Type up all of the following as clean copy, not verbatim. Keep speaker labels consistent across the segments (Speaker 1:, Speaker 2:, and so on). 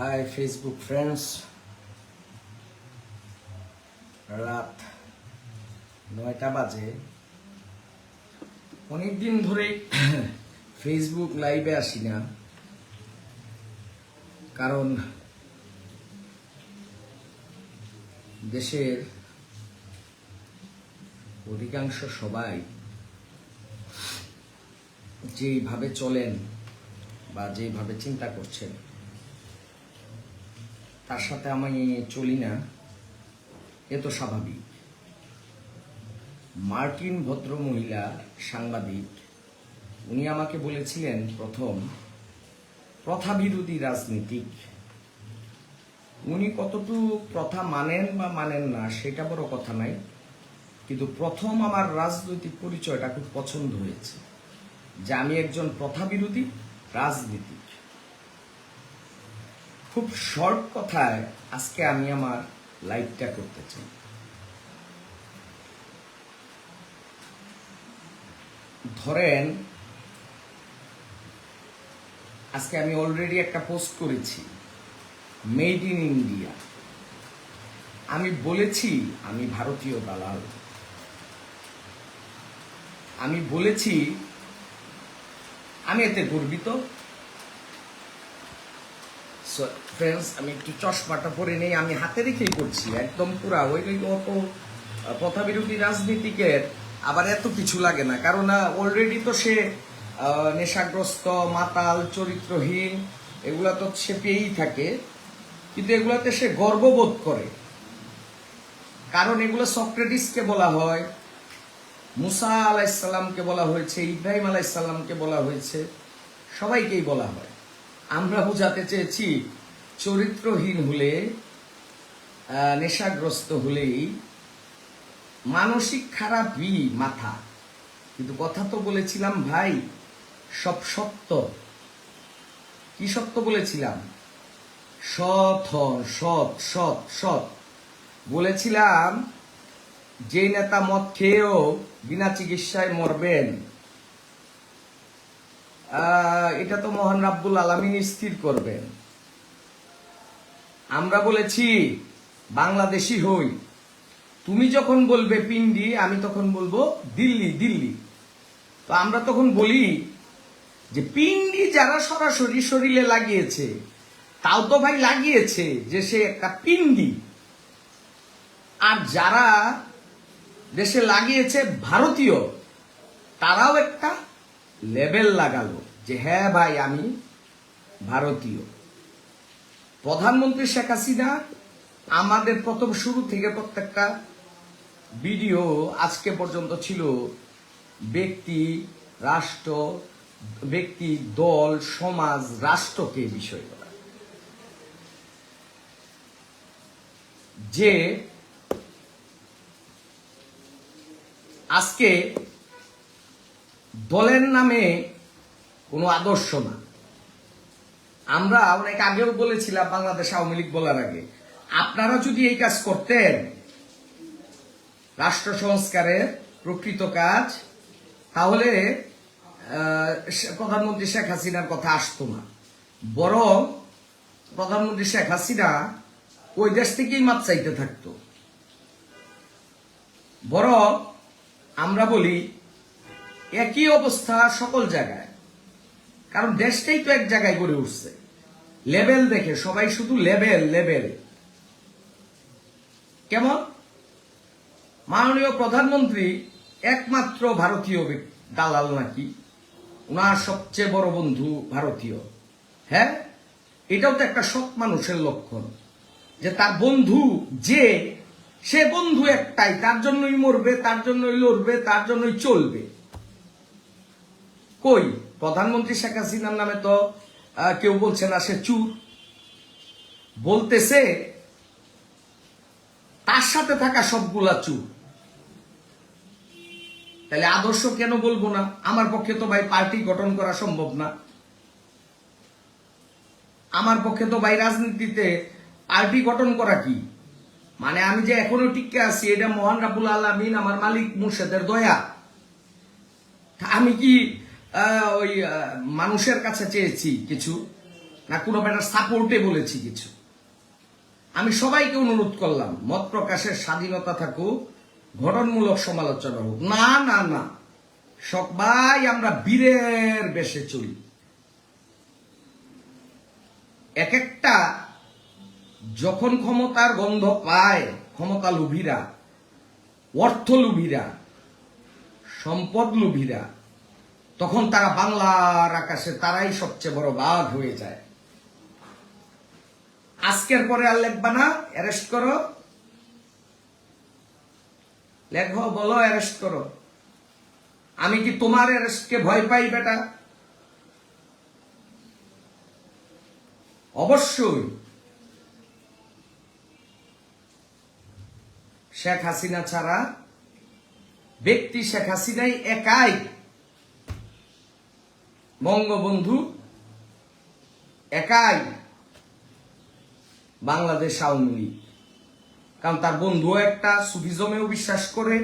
Speaker 1: High Facebook friends, রাত 9টা বাজে। অনেকদিন ধরে ফেসবুক লাইভে আসি না, কারণ দেশের অধিকাংশ সবাই যেইভাবে চলেন বা যেইভাবে চিন্তা করছেন তার সাথে আমি চলি না, এ তো স্বাভাবিক। মার্কিন ভদ্রমহিলা সাংবাদিক, উনি আমাকে বলেছিলেন প্রথম প্রথা বিরোধী রাজনীতিক। উনি কতটুকু প্রথা মানেন বা মানেন না সেটা বড় কথা নাই, কিন্তু প্রথম আমার রাজনৈতিক পরিচয়টা খুব পছন্দ হয়েছে যে আমি একজন প্রথা বিরোধী রাজনীতিক। খুব শর্ট কথায় আজকে আমি আমার লাইভটা করতে চাই। ধরেন আজকে আমি অলরেডি একটা পোস্ট করেছি, মেড ইন ইন্ডিয়া। আমি বলেছি আমি ভারতীয় দালাল, আমি বলেছি আমি এতে গর্বিত। ফ্রেন্ডস, আমি একটু চশমাটা পরে নেই, আমি হাতে রেখেই করছি একদম পুরা। ওই অত প্রথা বিরোধী রাজনীতিকের আবার এত কিছু লাগে না, কারণ অলরেডি তো সে নেশাগ্রস্ত, মাতাল, চরিত্রহীন, এগুলা তো সে পেয়েই থাকে, কিন্তু এগুলাতে সে গর্ববোধ করে। কারণ এগুলো সক্রেটিসকে বলা হয়, মুসা আলাইসাল্লামকে বলা হয়েছে, ইব্রাহিম আলাইসাল্লামকে বলা হয়েছে, সবাইকেই বলা হয়। আমরা বোঝাতে চেয়েছি চরিত্রহীন হলে, নেশাগ্রস্ত হলেই মানসিক খারাপই মাথা। কিন্তু কথা তো বলেছিলাম ভাই সব সত্য। কি সত্য বলেছিলাম? সৎ হন, সৎ সৎ সৎ বলেছিলাম। যে নেতা মদ খেয়েও বিনা চিকিৎসায় মরবেন, এটা তো মহান রাব্বুল আলামিন স্থির করবেন। আমরা বলেছি বাংলাদেশি হই, তুমি যখন বলবে পিন্ডি, আমি তখন বলবো দিল্লি দিল্লি। তো আমরা তখন বলি যে পিন্ডি যারা সরাসরি শরীরে লাগিয়েছে, তাও তো ভাই লাগিয়েছে যে সে একটা পিন্ডি। আর যারা দেশে লাগিয়েছে ভারতীয়, তারাও একটা লেবেল লাগালো যে হ্যাঁ ভাই আমি ভারতীয়। প্রধানমন্ত্রী শেখ হাসিনা আমাদের প্রথম শুরু থেকে প্রত্যেকটা ভিডিও আজকে পর্যন্ত ছিল ব্যক্তি, রাষ্ট্র, ব্যক্তি, দল, সমাজ, রাষ্ট্রকে বিষয় করা। যে আজকে দলের নামে কোনো আদর্শ না। আমরা অনেক আগেও বলেছিলাম, বাংলাদেশ আওয়ামী লীগ বলার আগে, আপনারা যদি এই কাজ করতেন, রাষ্ট্র সংস্কারের প্রকৃত কাজ, তাহলে প্রধানমন্ত্রী শেখ হাসিনার কথা আসতো না। বরং প্রধানমন্ত্রী শেখ হাসিনা ওই দেশ থেকেই মাপ চাইতে থাকতো। বরং আমরা বলি একই অবস্থা সকল জায়গায়, কারণ দেশটাই তো এক জায়গায় গড়ে উঠছে। লেভেল দেখে সবাই শুধু লেভেল লেভেল। কেমন? মাননীয় প্রধানমন্ত্রী একমাত্র ভারতীয় দালাল নাকি? ওনার সবচেয়ে বড় বন্ধু ভারতীয়। হ্যাঁ, এটাও তো একটা সৎ মানুষের লক্ষণ, যে তার বন্ধু, যে সে বন্ধু একটাই, তার জন্যই মরবে, তার জন্যই লড়বে, তার জন্যই চলবে। কই প্রধানমন্ত্রী শেখ হাসিনার নামে তো কেউ বলছে না সে চুর, বলতেছে তার সাথে থাকা সবগুলা চুর। তাহলে আদর্শ কেন বলবো না? আমার পক্ষে তো ভাই পার্টি গঠন করা সম্ভব না। আমার পক্ষে তো ভাই রাজনীতিতে পার্টি গঠন করা কি মানে, আমি যে এখনো টিকে আছি এটা মহান রাব্বুল আলামিন, আমার মালিক মুর্শেদের দয়া। আমি কি ওই মানুষের কাছে চেয়েছি কিছু? না কোনো ব্যাটার সাপোর্টে বলেছি কিছু। আমি সবাইকে অনুরোধ করলাম মত প্রকাশের স্বাধীনতা থাকুক, গঠনমূলক সমালোচনা হোক। না না না, সবাই আমরা বীরের বেশে চলি। এক একটা যখন ক্ষমতার গন্ধ পায় ক্ষমতা লোভীরা, অর্থ লোভীরা, সম্পদ লোভীরা, তখন তারা বাংলার আকাশে তারাই সবচেয়ে বড় বাঘ হয়ে যায়। আজকের পরে আর লেখবা না, অ্যারেস্ট করো, লেখো, বলো অ্যারেস্ট করো। আমি কি তোমার অ্যারেস্টকে ভয় পাই বেটা? অবশ্যই শেখ হাসিনা ছাড়া ব্যক্তি শেখ হাসিনাই একাই, বঙ্গবন্ধু একাই বাংলাদেশ আওয়ামী লীগ। কারণ তার বন্ধুও একটা সুফিজমেও বিশ্বাস করে,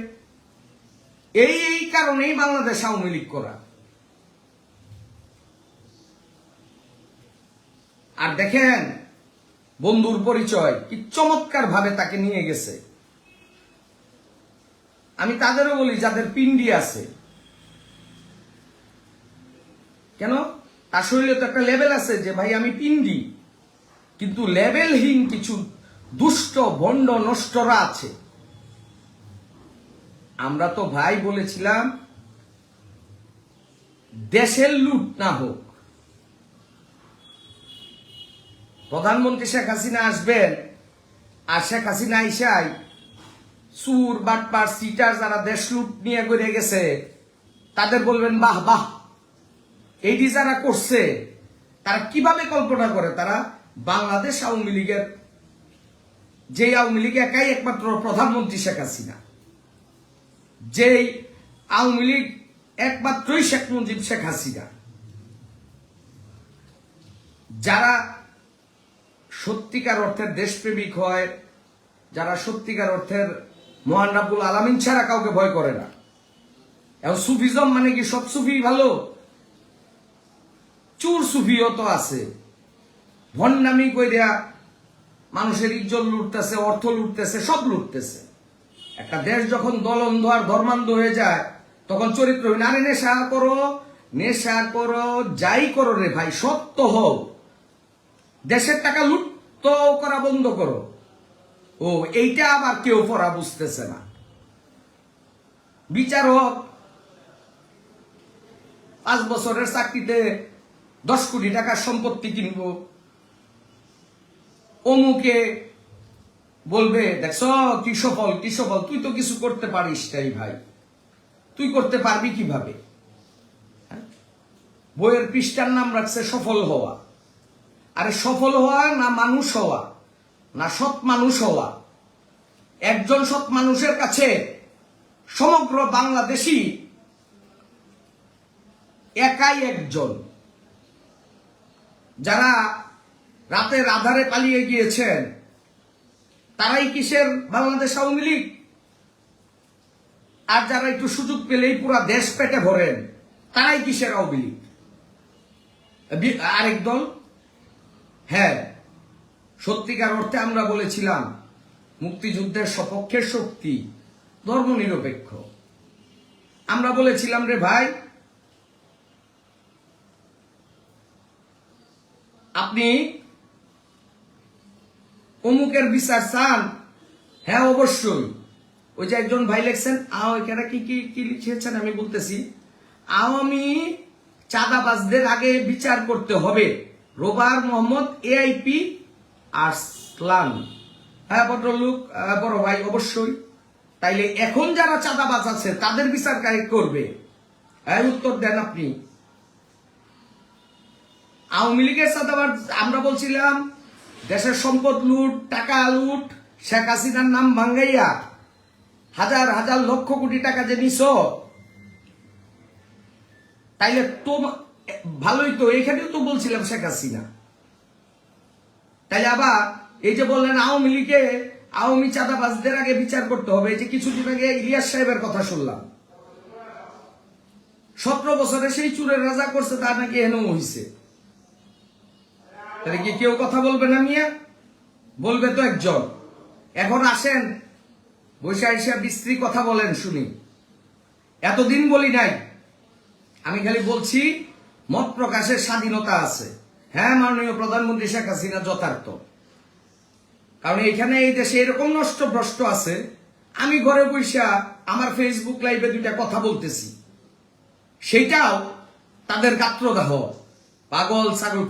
Speaker 1: এই কারণেই বাংলাদেশ আওয়ামী লীগ করা। আর দেখেন বন্ধুর পরিচয় কি চমৎকার ভাবে তাকে নিয়ে গেছে। আমি তাদেরও বলি যাদের পিন্ডি আছে, কেন তার শরীরে তো একটা লেভেল আছে যে ভাই আমি পিন্ডি, কিন্তু লেভেলহীন কিছু দুষ্ট ভণ্ড নষ্টরা আছে। আমরা তো ভাই বলেছিলাম দেশের লুট না হোক, প্রধানমন্ত্রী শেখ হাসিনা আসবেন, আর শেখ হাসিনা আইসাই সুর বাটপার সিটার যারা দেশ লুট নিয়ে করে গেছে তাদের বলবেন বাহ বাহ। এইটি যারা করছে তারা কিভাবে কল্পনা করে, তারা বাংলাদেশ আওয়ামী লীগের, যে আওয়ামী লীগ একাই একমাত্র প্রধানমন্ত্রী শেখ হাসিনা, যেই আওয়ামী লীগ একমাত্রই শেখ মুজিব শেখ হাসিনা, যারা সত্যিকার অর্থের দেশপ্রেমিক হয়, যারা সত্যিকার অর্থের মহান রাব্বুল আলামিন ছাড়া কাউকে ভয় করে না। এবং সুফিজম মানে কি সব সুফি ভালো? চুর সুফিও তো আছে, ভণ্ডামি কইরা মানুষের ইজ্জত লুটতেছে, অর্থ লুটতেছে, সব লুটতেছে। একটা দেশ যখন দলন্ধ আর ধর্মান্ধ হয়ে যায় তখন চরিত্রহীন। আরে নেশা করো, নেশা করো, যাই করো রে ভাই, সত্য হও, দেশের টাকা লুট তো করা বন্ধ করো। ও এইটা আবার কেউ পড়া বুঝতেছে না। বিচারক 5 বছরের চাকরিতে 10 কোটি টাকার সম্পত্তি কিনবো, অমুকে বলবে দেখছ কি সফল, কি সফল। তুই তো কিছু করতে পারিস তাই ভাই, তুই করতে পারবি কিভাবে? বইয়ের পৃষ্ঠার নাম রাখছে সফল হওয়া। আরে সফল হওয়া না মানুষ হওয়া, না সৎ মানুষ হওয়া। একজন সৎ মানুষের কাছে সমগ্র বাংলাদেশী একাই একজন। যারা রাতের আধারে পালিয়ে গিয়েছেন তারাই কিসের বাংলাদেশ আওয়ামী লীগ? আর যারা একটু সুযোগ পেলেই পুরা দেশ পেটে ভরেন তারাই কিসের আওয়ামী লীগ? আরেক দল। হ্যাঁ, সত্যিকার অর্থে আমরা বলেছিলাম মুক্তিযুদ্ধের সপক্ষের শক্তি ধর্মনিরপেক্ষ। আমরা বলেছিলাম রে ভাই, আপনি অমুকের বিচার চান? হ্যাঁ অবশ্যই। ওই যে একজন ভাই লেখছেন এখানে কি কি কি লিখেছেন আমি বলতেছি, আওয়ামী চাঁদাবাজদের আগে বিচার করতে হবে। রোবার মোহাম্মদ AIP আরসলান। হ্যাঁ ভদ্রলোক, বড় ভাই, অবশ্যই। তাইলে এখন যারা চাঁদাবাজ আছে তাদের বিচার কারে করবে? উত্তর দেন আপনি। আওয়ামী লীগের চাঁদাবাজ আমরা বলছিলাম দেশের সম্পদ লুট, টাকা লুট, শেখ হাসিনার নাম ভাঙ্গাইয়া হাজার হাজার লক্ষ কোটি টাকা যে নিছ, তাইলে তো ভালোই তো। এখানেও তো বলছিলাম শেখ হাসিনা। তাইলে আবার এই যে বললেন আওয়ামী লীগে আওয়ামী চাঁদাবাজদের আগে বিচার করতে হবে, এই যে কিছুদিন আগে ইলিয়াস সাহেবের কথা শুনলাম, 17 বছরে সেই চুরের রাজা করছে, তার নাকি এনও হইছে। তাহলে কি কেউ কথা বলবে না মিয়া? বলবে তো একজন। এখন আসেন বৈশা বিস্ত্রী কথা বলেন শুনি। এতদিন বলি নাই, আমি খালি বলছি মত প্রকাশের স্বাধীনতা আছে। হ্যাঁ, মাননীয় প্রধানমন্ত্রী শেখ হাসিনা যথার্থ, কারণ এখানে এই দেশে এরকম নষ্ট ভ্রষ্ট আছে। আমি ঘরে বৈশা আমার ফেসবুক লাইভে দুইটা কথা বলতেছি, সেইটাও তাদের গাত্রদাহ। পাগল ছাগল,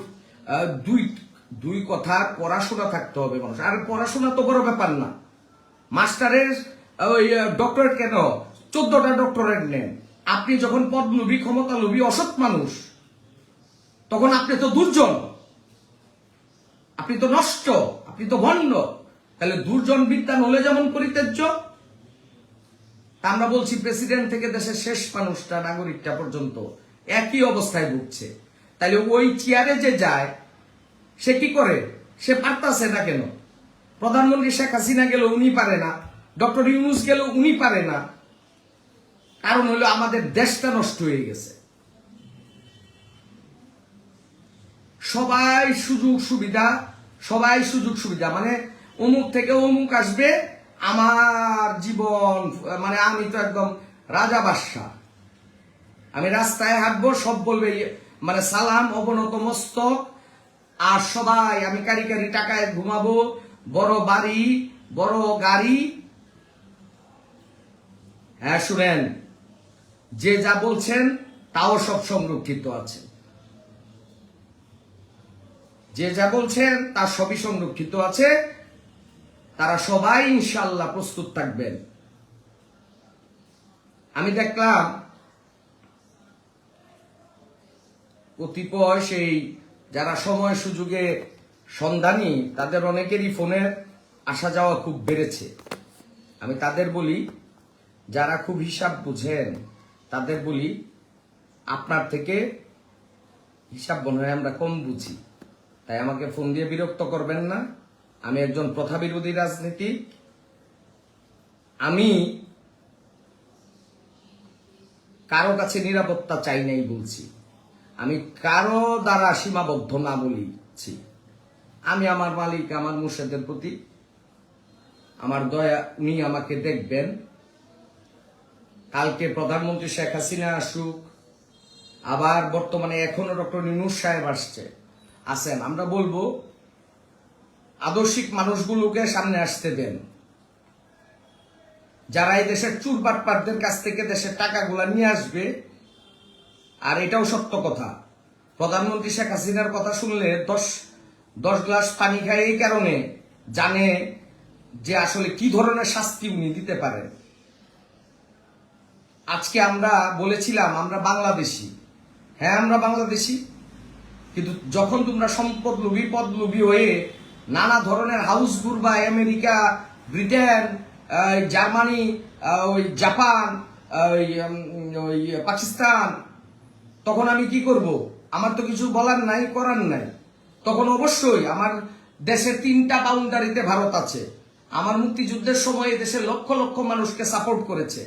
Speaker 1: দুই কথা পড়াশোনা থাকতে হবে মানুষ। আর পড়াশোনা তো বড় ব্যাপার না। মাস্টারের ওই ডক্টরেট কেন, 14টা ডক্টরেট নেন। আপনি যখন পদলোভী, ক্ষমতালোভী, অসৎ মানুষ, তখন আপনি তো দুর্জন, আপনি তো নষ্ট, আপনি তো ভণ্ড। তাহলে দুর্জন বিদ্যান হলে যেমন পরিত্যাজ্য, আমরা বলছি প্রেসিডেন্ট থেকে দেশের শেষ মানুষটা, নাগরিকটা পর্যন্ত একই অবস্থায় ভুগছে। তাহলে ওই চেয়ারে যে যায় সে কি করে? সে পারতাছে না কেন? প্রধানমন্ত্রী শেখ হাসিনা গেল উনি পারে না, ডক্টর ইউনূস গেল উনি পারে না। কারণ হলো আমাদের দেশটা নষ্ট হয়ে গেছে। সবাই সুযোগ সুবিধা, মানে অমুক থেকে অমুক আসবে, আমার জীবন মানে আমি তো একদম রাজা বাদশা। আমি রাস্তায় হাঁটবো, সব বলবে মানে সালাম, অবনত মস্তক। আর সবাই আমি কারি কারি টাকায় ঘুমাবো, বড় বাড়ি, বড় গাড়ি। হ্যাঁ শুনেন, যে যা বলছেন তাও সব সংরক্ষিত আছে। যে যা বলছেন তার সবই সংরক্ষিত আছে। তারা সবাই ইনশাআল্লাহ প্রস্তুত থাকবেন। আমি দেখলাম কতিপয় সেই যারা সময় সুযোগে সন্ধানী, তাদের অনেকেরই ফোনের আসা যাওয়া খুব বেড়েছে। আমি তাদের বলি, যারা খুব হিসাব বুঝেন তাদের বলি, আপনার থেকে হিসাব মনে হয় আমরা কম বুঝি, তাই আমাকে ফোন দিয়ে বিরক্ত করবেন না। আমি একজন প্রথা বিরোধী রাজনীতিক। আমি কারো কাছে নিরাপত্তা চাই নাই বলছি। আমি কারো দ্বারা সীমাবদ্ধ না বলছি। আমি আমার মালিক, আমার মুর্শেদের প্রতি আমার দয়া, উনি আমাকে দেখবেন। কালকে প্রধানমন্ত্রী শেখ হাসিনা আসুক, আবার বর্তমানে এখনো ডক্টর ইউনূস সাহেব আসেন, আমরা বলবো আদর্শিক মানুষগুলোকে সামনে আসতে দেন, যারা এই দেশের চুরবাটপাটদের কাছ থেকে দেশের টাকাগুলা নিয়ে আসবে। আর এটাও সত্য কথা, প্রধানমন্ত্রী শেখ হাসিনার কথা শুনলে 10 গ্লাস পানি খায়, এই কারণে জানে যে আসলে কি ধরনের শাস্তি উনি দিতে পারেন। আজকে আমরা বলেছিলাম আমরা বাংলাদেশি। হ্যাঁ, আমরা বাংলাদেশি, কিন্তু যখন তোমরা সম্পদ লোভী, পদ লোভী হয়ে নানা ধরনের হাউস ঘুরবা, আমেরিকা, ব্রিটেন, জার্মানি, ওই জাপান, ওই পাকিস্তান, তখন আমি কি করব? আমার তো কিছু বলার নাই, করার নাই। তখন অবশ্যই আমার দেশের 3টা বাউন্ডারিতে ভারত আছে। আমার মুক্তিযুদ্ধের সময় দেশের লক্ষ লক্ষ মানুষকে সাপোর্ট করেছে।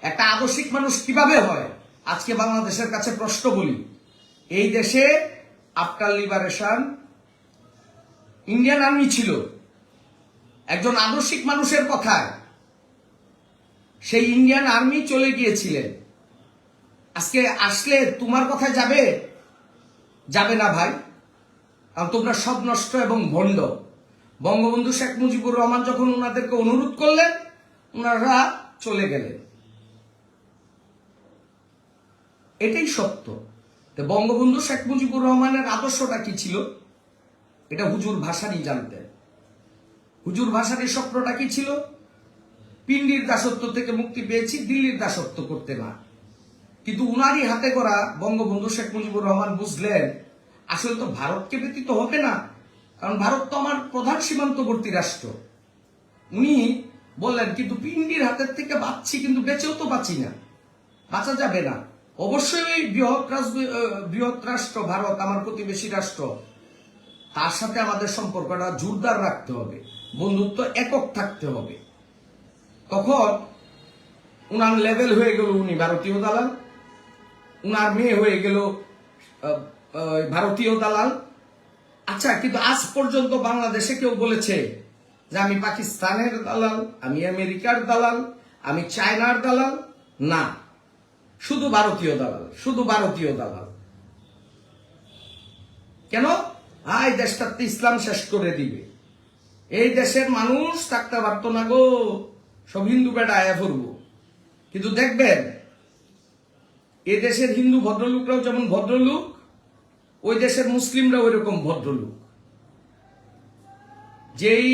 Speaker 1: একটা আদর্শিক মানুষ কিভাবে হয় আজকে বাংলাদেশের কাছে প্রশ্ন বলি। এই দেশে আফটার লিবারেশন ইন্ডিয়ান আর্মি ছিল। একজন আদর্শিক মানুষের কথায় সেই ইন্ডিয়ান আর্মি চলে গিয়েছিলেন। আজকে আসলে তোমার কথায় যাবে না ভাই, কারণ তোমরা সব নষ্ট এবং ভণ্ড। বঙ্গবন্ধু শেখ মুজিবুর রহমান যখন ওনাদেরকে অনুরোধ করলেন, ওনারা চলে গেলেন। এটাই সত্য। বঙ্গবন্ধু শেখ মুজিবুর রহমানের আদর্শটা কি ছিল? এটা হুজুর ভাসানী জানতেন। হুজুর ভাসানীর স্বপ্নটা কি ছিল? পিন্ডির দাসত্ব থেকে মুক্তি পেয়েছি, দিল্লির দাসত্ব করতে না। কিন্তু উনারই হাতে করা বঙ্গবন্ধু শেখ মুজিবুর রহমান বুঝলেন আসলে তো ভারতকে ব্যতীত হবে না, কারণ ভারত তো আমার প্রধান সীমান্তবর্তী রাষ্ট্র। উনি বললেন কিন্তু পিন্ডির হাতের থেকে বাঁচছি, কিন্তু বেঁচেও তো বাঁচি না, বাঁচা যাবে না। অবশ্যই ওই বৃহৎ রাষ্ট্র ভারত, আমার প্রতিবেশী রাষ্ট্র, তার সাথে আমাদের সম্পর্কটা জোরদার রাখতে হবে, বন্ধুত্ব একক থাকতে হবে। তখন উনার লেভেল হয়ে গেল উনি ভারতীয় দালাল, উনার মেয়ে হয়ে গেল ভারতীয় দালাল। আচ্ছা, কিন্তু আজ পর্যন্ত বাংলাদেশে কেউ বলেছে যে আমি পাকিস্তানের দালাল, আমি আমেরিকার দালাল, আমি চায়নার দালাল? না, শুধু ভারতীয় দালাল, শুধু ভারতীয় দালাল। কেন? এই দেশটাতে ইসলাম শেষ করে দিবে, এই দেশের মানুষ থাকতে পারতো না গো, সব হিন্দু বেটা আয়া পড়বো। কিন্তু দেখবেন এ দেশের হিন্দু ভদ্রলোকরাও যেমন ভদ্রলোক, ওই দেশের মুসলিমরা ওই রকম ভদ্রলোক। যেই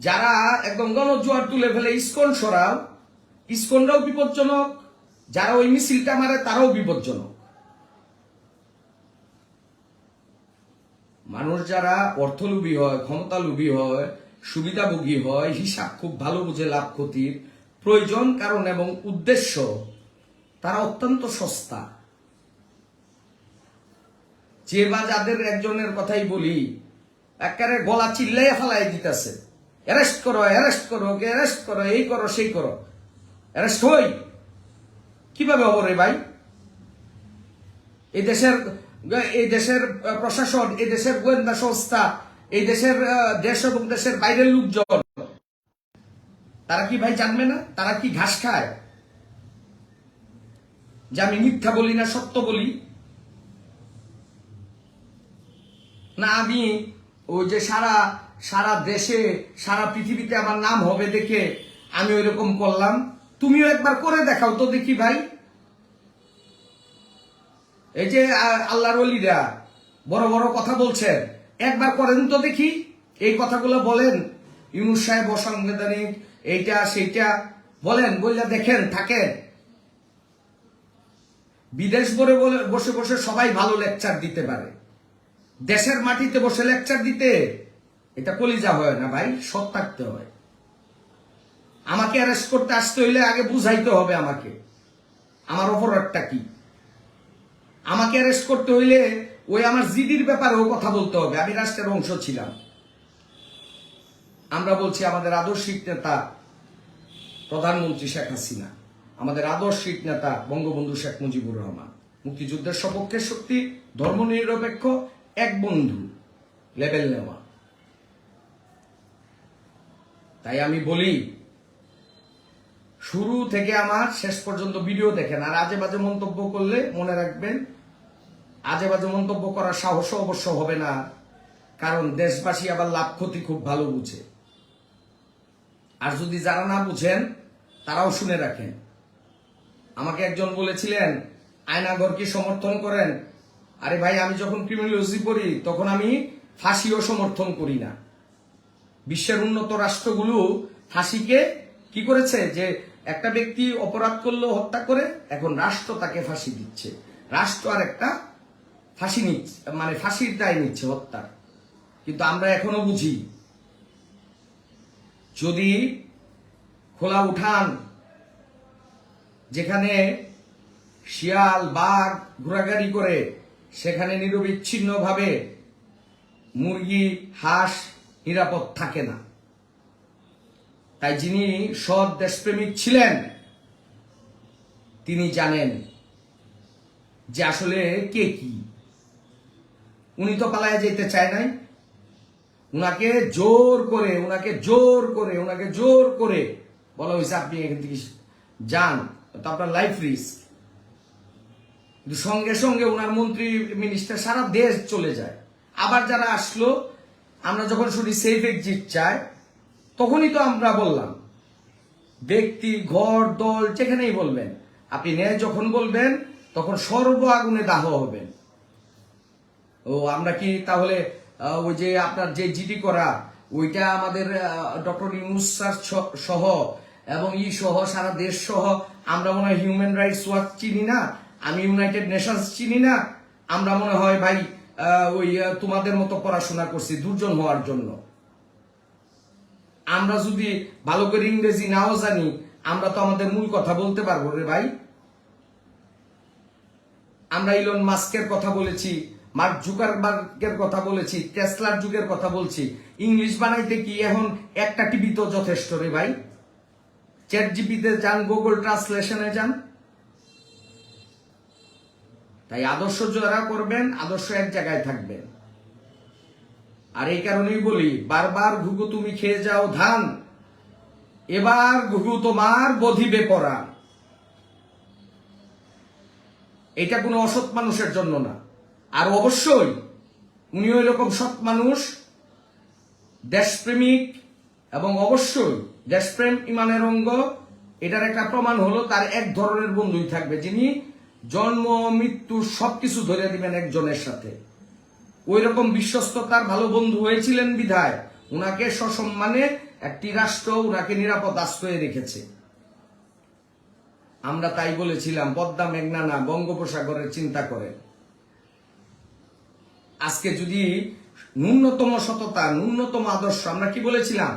Speaker 1: যারা একদম গণজোয়ার তুলে ফেলে ইসকন সরাও, ইসকনরাও বিপজ্জনক, যারা ওই মিছিলটা মারে তারাও বিপজ্জনক। মানুষ যারা অর্থলোভী হয়, ক্ষমতালোভী হয়, সুবিধাভোগী হয়, হিসাব খুব ভালো বুঝে লাভ ক্ষতির প্রয়োজন, কারণ এবং উদ্দেশ্য, তারা অত্যন্ত সস্তা। যে বা যাদের একজনের কথাই বলি, একেবারে গলা চিল্লাই ফেলাই দিতেছে, অ্যারেস্ট করো, অ্যারেস্ট করো, অ্যারেস্ট করো, এই করো, সেই করো। অ্যারেস্ট হই কিভাবে হবো রে ভাই? এই দেশের প্রশাসন, এই দেশের গোয়েন্দা সংস্থা, এই দেশের দেশ এবং দেশের বাইরের লোকজন, তারা কি ভাই জানবে না? তারা কি ঘাস খায় যে আমি মিথ্যা বলি না সত্য বলি? না আমি ওই যে সারা দেশে সারা পৃথিবীতে আমার নাম হবে দেখে আমি ওই রকম করলাম? তুমিও একবার করে দেখাও তো দেখি ভাই। এই যে আল্লাহর ওলিরা বড় বড় কথা বলছেন, একবার করেন তো দেখি। এই কথাগুলো বলেন, ইউনূস সাহেব অসাংবিধানিক, এইটা সেইটা বলেন, বললে দেখেন থাকেন। বিদেশ বসে বসে সবাই ভালো লেকচার দিতে পারে, দেশের মাটিতে বসে লেকচার দিতে এটা কলিজা হয় না ভাই, সৎ থাকতে হয়। আমাকে অ্যারেস্ট করতে আসতে হইলে আগে বুঝাইতে হবে আমাকে আমার অপরাধটা কি। আমাকে অ্যারেস্ট করতে হইলে ওই আমার জিডির ব্যাপারেও কথা বলতে হবে, আমি রাষ্ট্রের অংশ ছিলাম। আমরা বলছি আমাদের আদর্শিক নেতা প্রধানমন্ত্রী শেখ হাসিনা, আমাদের আদর্শিক নেতা বঙ্গবন্ধু শেখ মুজিবুর রহমান, মুক্তিযুদ্ধের সপক্ষে শক্তি, ধর্মনিরপেক্ষ, এক বন্ধু, লেভেল নেওয়া। তাই আমি বলি, শুরু থেকে আমার শেষ পর্যন্ত ভিডিও দেখেন, আর আজে বাজে মন্তব্য করলে মনে রাখবেন আজে বাজে মন্তব্য করার সাহসও অবশ্য হবে না, কারণ দেশবাসী আবার লাভ ক্ষতি খুব ভালো বুঝে। আর যদি যারা না বুঝেন তারাও শুনে রাখেন। আমাকে একজন বলেছিলেন আয়নাঘরকে সমর্থন করেন। আরে ভাই, আমি যখন ক্রিমিনোলজি পড়ি তখন আমি ফাঁসিও সমর্থন করি না। বিশ্বের উন্নত রাষ্ট্রগুলো ফাঁসিকে কি করেছে, যে একটা ব্যক্তি অপরাধ করলো, হত্যা করে, এখন রাষ্ট্র তাকে ফাঁসি দিচ্ছে, রাষ্ট্র আর একটা ফাঁসি নিচ্ছে, মানে ফাঁসির দায় নিচ্ছে হত্যার। কিন্তু আমরা এখনো বুঝি, যদি খোলা উঠান যেখানে শিয়াল বাঘ ঘোরাঘুরি করে, সেখানে নিরবিচ্ছিন্নভাবে মুরগি হাঁস নিরাপদ থাকে না। তাই যিনি সৎ দেশপ্রেমিক ছিলেন তিনি জানেন যে আসলে কে কি। উনি তো পালায় যেতে চায় নাই, উনাকে জোর করে বলা হয়েছে আপনি এখান থেকে যান, তো আপনার লাইফ রিস্ক। কিন্তু সঙ্গে সঙ্গে উনার মন্ত্রী মিনিস্টার সারা দেশ চলে যায়। আবার যারা আসলো, আমরা যখন শুনি সেফ এক্সিট চায়, তখনই তো আমরা বললাম, ব্যক্তি ঘর দল যেখানেই বলবেন, আপনি ন্যায় যখন বলবেন তখন সর্ব আগুনে দাহ হবেন। ও আমরা কি তাহলে ওই যে আপনার যে জিডি করা, ওইটা আমাদের ডক্টর ইউনূস স্যার সহ এবং সহ সারা দেশ সহ আমরা মনে হয় হিউম্যান রাইটস ওয়াচ চিনি না, আমি ইউনাইটেড নেশনস চিনি না, আমরা মনে হয় ভাই ওই তোমাদের মতো পড়াশোনা করছি দুর্জন হওয়ার জন্য। আমরা যদি ভালো করে ইংরেজি নাও জানি, আমরা তো আমাদের মূল কথা বলতে পারবো রে ভাই। আমরা ইলন মাস্কের কথা বলেছি, মার্ক জুকারবার্গের কথা বলেছি, টেসলার যুগের কথা বলছি। ইংলিশ বানাইতে কি এখন একটা টিভি তো যথেষ্ট রে ভাই? চ্যাট জিপিতে যান, গুগল ট্রান্সলেশনে যান। তাই আদর্শ যারা করবেন, আদর্শ এক জায়গায় থাকবেন। আর এই কারণেই বলি, বারবার ঘুঘু তুমি খেয়ে যাও ধান, এবার ঘুঘু তোমার বধিবে পরাণ। এটা কোনো অসৎ মানুষের জন্য না। আর অবশ্যই উনি ওই রকম সৎ মানুষ, দেশপ্রেমিক, এবং অবশ্যই দেশপ্রেম ইমানের অঙ্গ। এটার একটা প্রমাণ হলো তার এক ধরনের বন্ধুই থাকবে, যিনি জন্ম মৃত্যু সবকিছু ধরে দিবেন একজনের সাথে। ওই রকম বিশ্বস্ততার ভালো বন্ধু হয়েছিলেন বিধায় উনাকে সসম্মানে একটি রাষ্ট্র উনাকে নিরাপদ আশ্রয়ে রেখেছে। আমরা তাই বলেছিলাম, পদ্মা মেঘনা না, বঙ্গোপসাগরের চিন্তা করেন। আজকে যদি ন্যূনতম সততা, ন্যূনতম আদর্শ, আমরা কি বলেছিলাম,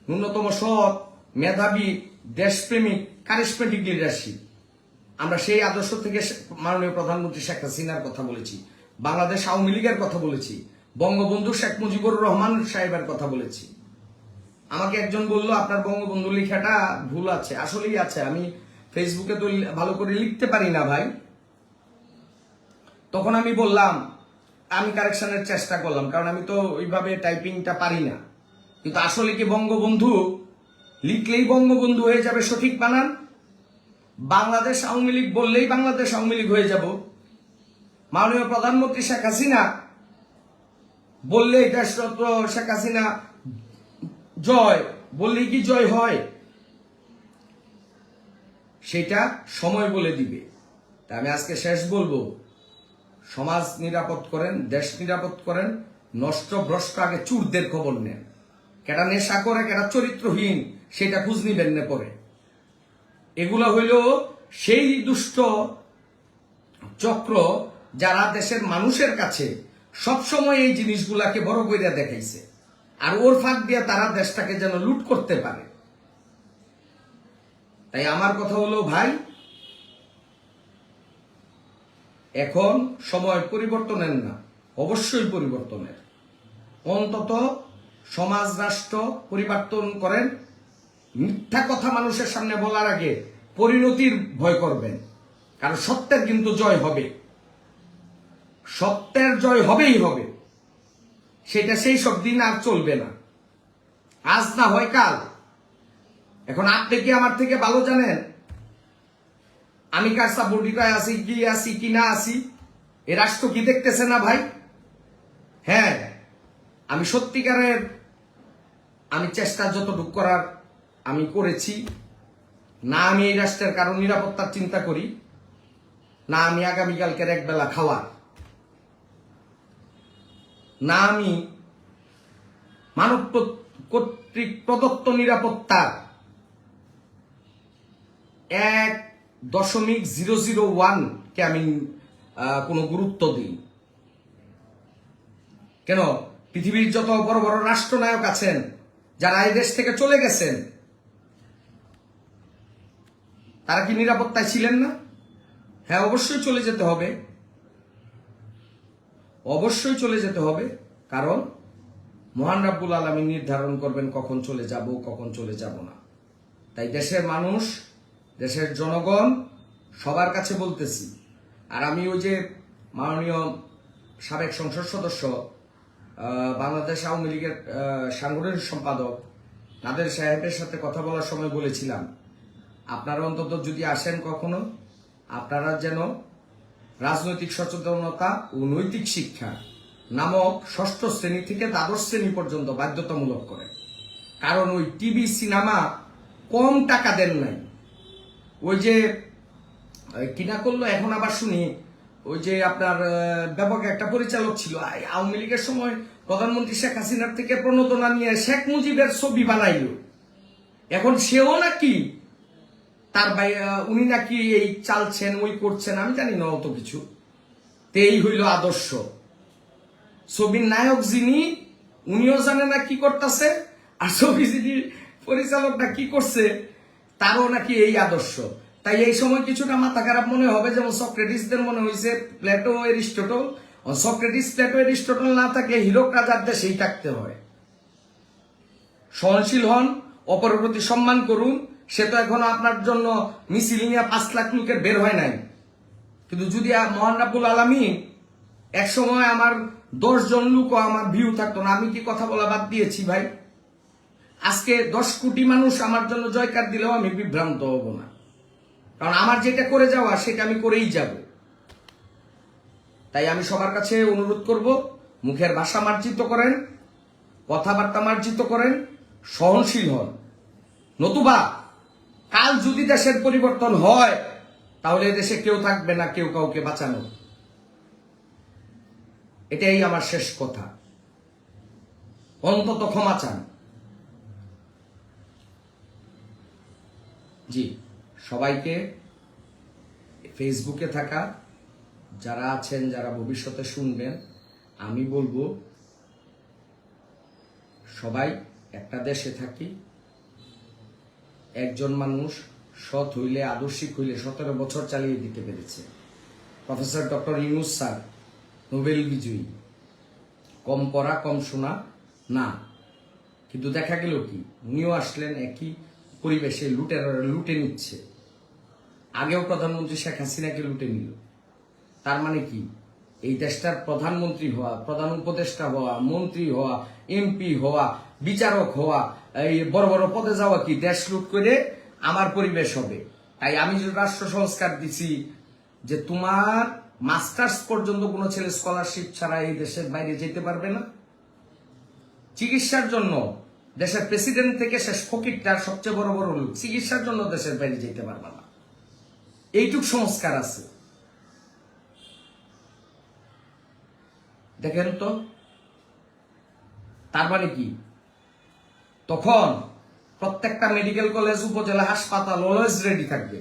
Speaker 1: ন্যূনতম সৎ, মেধাবী, দেশপ্রেমিক, কারিশমেটিক লিডারশিপ, আমরা সেই আদর্শ থেকে মাননীয় প্রধানমন্ত্রী শেখ হাসিনার কথা বলেছি, বাংলাদেশ আওয়ামী লীগের কথা বলেছি, বঙ্গবন্ধু শেখ মুজিবুর রহমান সাহেবের কথা বলেছি। আমাকে একজন বলল, আপনার বঙ্গবন্ধু লেখাটা ভুল আছে। আসলেই আছে, আমি ফেসবুকে তো ভালো করে লিখতে পারি না ভাই। তখন আমি বললাম, আমি কারেকশনের চেষ্টা করলাম, কারণ আমি তো ওইভাবে টাইপিংটা পারি না। কিন্তু আসলে কি বঙ্গবন্ধু লিখলেই বঙ্গবন্ধু হয়ে যাবে সঠিক বানান? বাংলাদেশ আওয়ামী লীগ বললেই বাংলাদেশ আওয়ামী লীগ হয়ে যাব? মাননীয় প্রধানমন্ত্রী শেখ হাসিনা বললেই দেশরত্ন শেখ হাসিনা জয় বললেই কি জয় হয়? সেটা সময় বলে দিবে। তা আমি আজকে শেষ বলবো, সমাজ নিরাপদ করেন, দেশ নিরাপদ করেন, নষ্ট ভ্রষ্ট আগে চুরদের খবর নেন। কেটা নেশা করে, কেটা চরিত্রহীন, সেটা খুঁজ নিবেন না পরে। এগুলো হইল সেই দুষ্ট চক্র যারা দেশের মানুষের কাছে সবসময় এই জিনিসগুলাকে বড় কইরা দেখাইছে, আর ওর ফাঁক দিয়ে তারা দেশটাকে যেন লুট করতে পারে। তাই আমার কথা হলো ভাই, এখন সময় পরিবর্তনের না, অবশ্যই পরিবর্তনের। অন্তত সমাজ রাষ্ট্র পরিবর্তন করেন। মিথ্যা কথা মানুষের সামনে বলার আগে পরিণতির ভয় করবেন, কারণ সত্যের কিন্তু জয় হবে, সত্যের জয় হবেই হবে। সেটা সেই সব দিন আর চলবে না, আজ না হয় কাল। এখন আপনি কি আমার থেকে ভালো জানেন আমি কার সাপোর্টিটায় আছি কি না আছি? এ রাষ্ট্র কি দেখতেছে না ভাই? হ্যাঁ, আমি সত্যিকারের আমি চেষ্টা যতটুকু করার আমি করেছি। না আমি এই রাষ্ট্রের কারো নিরাপত্তার চিন্তা করি, না আমি আগামীকালকের এক বেলা খাওয়ার, না আমি মানব কর্তৃক প্রদত্ত নিরাপত্তার 1.001 কে আমি কোনো গুরুত্ব দিই। কেন, পৃথিবীর যত বড় বড় রাষ্ট্রনায়ক আছেন যারা এই দেশ থেকে চলে গেছেন, তারা কি নিরাপত্তায় ছিলেন না? হ্যাঁ, অবশ্যই চলে যেতে হবে, অবশ্যই চলে যেতে হবে। কারণ মহান রাব্বুল আলামিন নির্ধারণ করবেন কখন চলে যাব, কখন চলে যাব না। তাই দেশের মানুষ, দেশের জনগণ সবার কাছে বলতেছি। আর আমি ওই যে মাননীয় সাবেক সংসদ সদস্য, বাংলাদেশ আওয়ামী লীগের সাংগঠনিক সম্পাদক নাদের সাহেবের সাথে কথা বলার সময় বলেছিলাম, আপনারা অন্তত যদি আসেন কখনো, আপনারা যেন রাজনৈতিক সচেতনতা ও নৈতিক শিক্ষা নামক 6ষ্ঠ শ্রেণী থেকে দ্বাদশ শ্রেণী পর্যন্ত বাধ্যতামূলক করেন। কারণ ওই টিভি সিনেমা কম টাকা দেন নাই। ওই যে কিনা করলো, এখন আবার শুনি ওই যে আপনার ব্যাপক একটা পরিচালক ছিল আওয়ামী লীগের সময়, প্রধানমন্ত্রী শেখ হাসিনার থেকে প্রণোদনা নিয়ে শেখ মুজিবের ছবি বানাইল। এখন সেও নাকি তার উনি নাকি এই চালছেন, ওই করছেন, আমি জানি না অত কিছু। এই হইল আদর্শ। ছবির নায়ক যিনি, উনিও জানে না কি করতেছে, আর ছবি যিনি পরিচালকটা কি করছে, তারও নাকি এই আদর্শ। তাই এই সময় কিছুটা মাথা খারাপ মনে হবে, যেমন সক্রেটিসদের মনে হয়েছে Plato Aristotle. Socrates Plato Aristotle না থাকলে হীরক রাজার দেশেই থাকতে হয়। সহনশীল হন, অপরের প্রতি সম্মান করুন। সে তো এখনো আপনার জন্য মিছিল নিয়ে 5 লাখ লোকের বের হয় নাই। কিন্তু যদি মহান রাব্বুল আলামিন এক সময় আমার 10 জন লোকও আমার ভিউ থাকতো না, আমি কি কথা বলা বাদ দিয়েছি ভাই? আজকে 10 কোটি মানুষ আমার জন্য জয়কার দিলেও আমি বিভ্রান্ত হব না, কারণ আমার যেটা করে যাওয়া সেটা আমি করেই যাব। তাই আমি সবার কাছে অনুরোধ করব, মুখের ভাষা মার্জিত করেন, কথাবার্তা মার্জিত করেন, সহনশীল হন। নতুবা কাল যদি দেশের পরিবর্তন হয়, তাহলে দেশে কেউ থাকবে না কেউ কাউকে বাঁচানো। এটাই আমার শেষ কথা। অন্তত ক্ষমা চান। জি, সবাইকে ফেসবুকে থাকা যারা আছেন, যারা ভবিষ্যতে শুনবেন, আমি বলবো সবাই একটা দেশে থাকি। একজন মানুষ সৎ হইলে, আদর্শিক হইলে 17 বছর চালিয়ে দিতে পেরেছে। Professor doctor Yunus sir, Nobel বিজয়ী, কম পড়া কম শোনা না, কিন্তু দেখা গেল কি উনিও আসলেন একই পরিবেশে, লুটে নিচ্ছে। আগেও প্রধানমন্ত্রী শেখ হাসিনাকে লুটে নিল। তার মানে কি এই দেশটার প্রধানমন্ত্রী হওয়া, প্রধান উপদেষ্টা হওয়া, মন্ত্রী হওয়া, এমপি হওয়া, বিচারক হওয়া, এই বড় বড় পদে যাওয়া কি দেশ লুট করে আমার পরিবেশ হবে? তাই আমি যে রাষ্ট্র সংস্কার দিছি যে তোমার মাস্টার্স পর্যন্ত কোনো ছেলে স্কলারশিপ ছাড়া এই দেশের বাইরে যেতে পারবে না। চিকিৎসার জন্য দেশের প্রেসিডেন্ট থেকে শেষ ফকিরটার সবচেয়ে বড় বড় লোক চিকিৎসার জন্য দেশের বাইরে যেতে পারবে না। এইটুক সংস্কার আছে। দেখেন তো, তার মানে কি তখন প্রত্যেকটা মেডিকেল কলেজ, উপজেলা হাসপাতাল অলওয়েজ রেডি থাকবে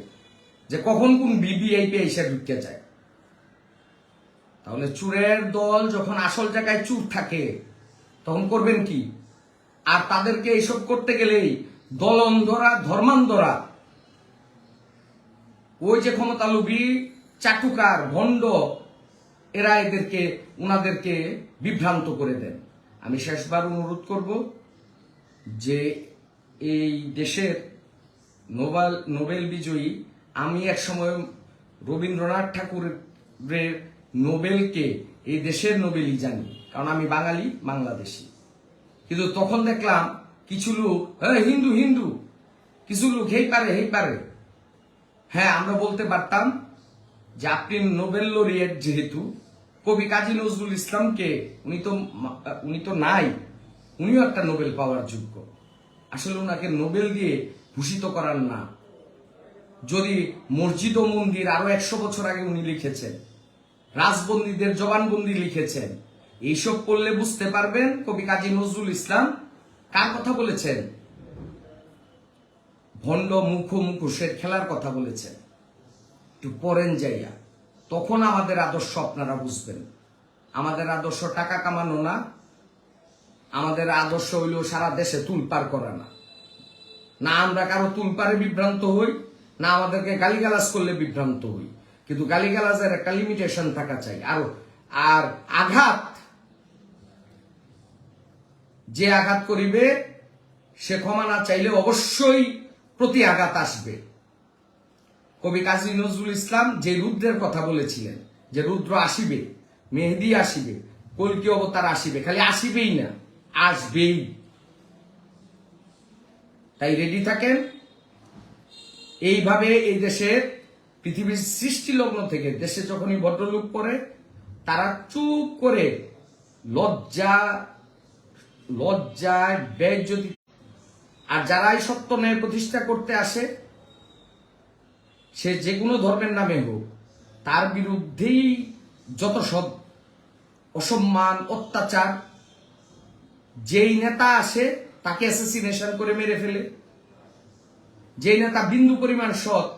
Speaker 1: যে কখন কোন বিবিআইপি এসে ঢুকে যায়। তাহলে চুরের দল যখন আসল জায়গায় চুর থাকে তখন করবেন কি? আর তাদেরকে এইসব করতে গেলেই দলন্ধরা, ধর্মান্ধরা, ওই যে ক্ষমতা লোভী, চাটুকার, ভণ্ড, এরা উনাদেরকে বিভ্রান্ত করে দেন। আমি শেষবার অনুরোধ করব যে এই দেশের নোবেল বিজয়ী, আমি একসময় রবীন্দ্রনাথ ঠাকুরের নোবেলকে এই দেশের নোবেলই জানি, কারণ আমি বাঙালি, বাংলাদেশি। কিন্তু তখন দেখলাম কিছু লোক হিন্দু হিন্দু, কিছু লোক হেই পারে। হ্যাঁ, আমরা বলতে পারতাম যে আপনি নোবেল লরিয়েট, যেহেতু কবি কাজী নজরুল ইসলামকে উনি তো নাই, উনিও একটা নোবেল পাওয়ার যোগ্য। আসলে ওনাকে নোবেল দিয়ে ভূষিত করার না। যদি মসজিদ ও মন্দির আরো 100 বছর আগে উনি লিখেছেন, রাজবন্দীদের জবানবন্দি লিখেছেন, এইসব করলে বুঝতে পারবেন কবি কাজী নজরুল ইসলাম কার কথা বলেছেন। ভণ্ড মুখোশের খেলার কথা বলেছেন। একটু পরেন যাইয়া, তখন আমাদের আদর্শ আপনারা বুঝবেন। আমাদের আদর্শ টাকা কামানো না, আমাদের আদর্শ হইল সারা দেশে তুলপার করা না। না আমরা কারো তুলপারে বিভ্রান্ত হই, না আমাদেরকে গালিগালাজ করলে বিভ্রান্ত হই, কিন্তু গালিগালাজের একটা লিমিটেশন থাকা চাই। আর আঘাত, যে আঘাত করিবে সে ক্ষমা না চাইলে অবশ্যই প্রতি আঘাত আসবে। কবি কাজী নজরুল ইসলাম যে রুদ্রের কথা বলেছিলেন, যে রুদ্র আসিবে, মেহেদী আসিবে, কল্কি অবতার আসিবে, খালি আসিবেই না, আসবেই। তাই রেডি থাকেন। এইভাবে এই দেশের পৃথিবীর সৃষ্টি লগ্ন থেকে দেশে যখনই ভদ্রলোক পড়ে, তারা চুপ করে লজ্জায় বেইজ্জতি, আর যারাই সত্য ন্যায় প্রতিষ্ঠা করতে আসে, সে যে কোনো ধর্মের নামে হোক, তার বিরুদ্ধেই যত সব অসম্মান, অত্যাচার, যেই নেতা আসে তাকে অ্যাসাসিনেশন করে মেরে ফেলে। যেই নেতা বিন্দু পরিমাণ সৎ